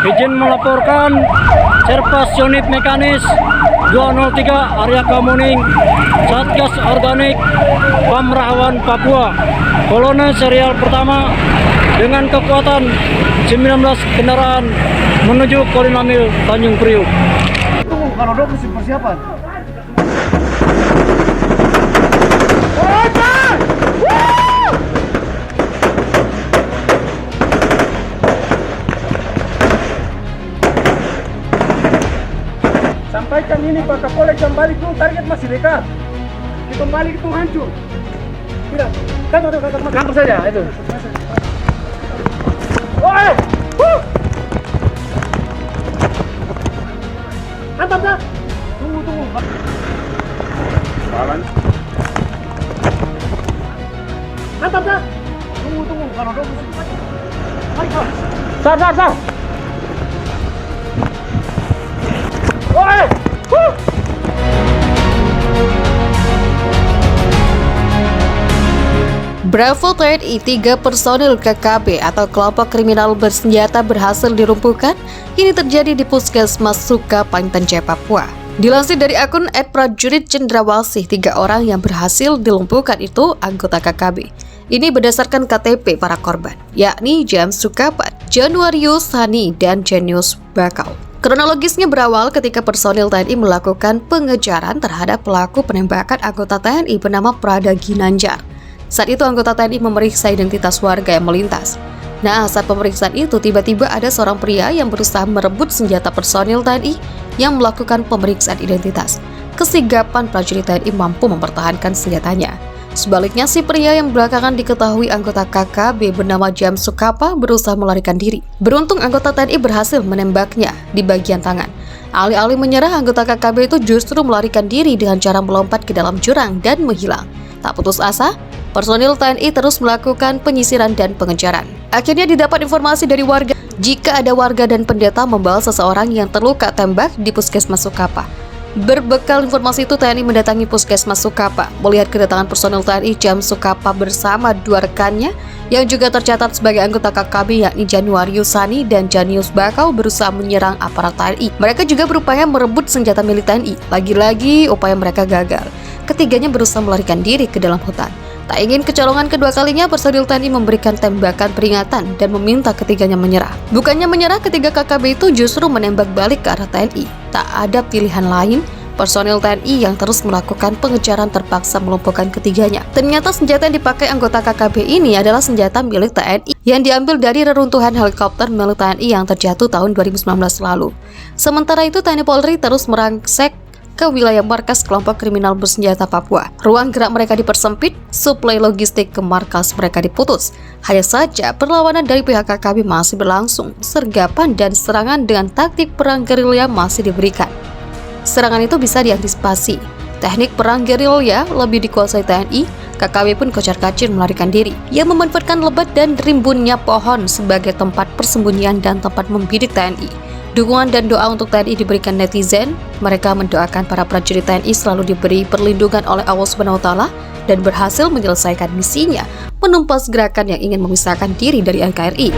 Izin melaporkan Serpas Unit Mekanis 203 Arya Kamuning, Satgas Organik Pamrawan Papua, kolonel serial pertama dengan kekuatan 19 kendaraan menuju Korinamil Tanjung Priuk. Tunggu, kalau dok mesti persiapan. Sampaikan ini Pak Kapolres, jam balik itu target masih dekat. Kita balik itu hancur. Tidak, kantor saja itu. Oi! Hantam dah. Tunggu. Balan. Hantam dah. Tunggu. Kalau dong. Ayo. Sar. Oi! Bravo TNI, 3 personil KKB atau kelompok kriminal bersenjata berhasil dilumpuhkan. Ini terjadi di Puskesmas Sukapang, Tanjai, Papua. Dilansir dari akun @prajurit Cendrawasih, 3 orang yang berhasil dilumpuhkan itu anggota KKB. Ini berdasarkan KTP para korban, yakni James Sukapang, Januarius Hani, dan Jenius Bakau. Kronologisnya berawal ketika personil TNI melakukan pengejaran terhadap pelaku penembakan anggota TNI bernama Prada Ginanjar. Saat itu anggota TNI memeriksa identitas warga yang melintas. Nah, saat pemeriksaan itu tiba-tiba ada seorang pria yang berusaha merebut senjata personil TNI yang melakukan pemeriksaan identitas. Kesigapan prajurit TNI mampu mempertahankan senjatanya. Sebaliknya, si pria yang belakangan diketahui anggota KKB bernama James Sukapa berusaha melarikan diri. Beruntung anggota TNI berhasil menembaknya di bagian tangan. Alih-alih menyerah, anggota KKB itu justru melarikan diri dengan cara melompat ke dalam jurang dan menghilang. Tak putus asa, personil TNI terus melakukan penyisiran dan pengejaran. Akhirnya didapat informasi dari warga jika ada warga dan pendeta membawa seseorang yang terluka tembak di Puskesmas Sukapa. Berbekal informasi itu, TNI mendatangi Puskesmas Sukapa. Melihat kedatangan personil TNI, James Sukapa bersama 2 rekannya yang juga tercatat sebagai anggota KKB yakni Januarius Hani dan Jenius Bakau berusaha menyerang aparat TNI. Mereka juga berupaya merebut senjata milik TNI. Lagi-lagi upaya mereka gagal. Ketiganya berusaha melarikan diri ke dalam hutan. Tak ingin kecolongan kedua kalinya, personil TNI memberikan tembakan peringatan dan meminta ketiganya menyerah. Bukannya menyerah, ketiga KKB itu justru menembak balik ke arah TNI. Tak ada pilihan lain, personil TNI yang terus melakukan pengejaran terpaksa melumpuhkan ketiganya. Ternyata senjata yang dipakai anggota KKB ini adalah senjata milik TNI yang diambil dari reruntuhan helikopter milik TNI yang terjatuh tahun 2019 lalu. Sementara itu, TNI Polri terus merangsek ke wilayah markas kelompok kriminal bersenjata Papua. Ruang gerak mereka dipersempit, suplai logistik ke markas mereka diputus. Hanya saja perlawanan dari pihak KKB masih berlangsung. Sergapan dan serangan dengan taktik perang gerilya masih diberikan. Serangan itu bisa diantisipasi. Teknik perang gerilya lebih dikuasai TNI. KKB pun kocar-kacir melarikan diri. Ia memanfaatkan lebat dan rimbunnya pohon sebagai tempat persembunyian dan tempat membidik TNI. Dukungan dan doa untuk TNI diberikan netizen. Mereka mendoakan para prajurit TNI selalu diberi perlindungan oleh Allah SWT dan berhasil menyelesaikan misinya, menumpas gerakan yang ingin memisahkan diri dari NKRI.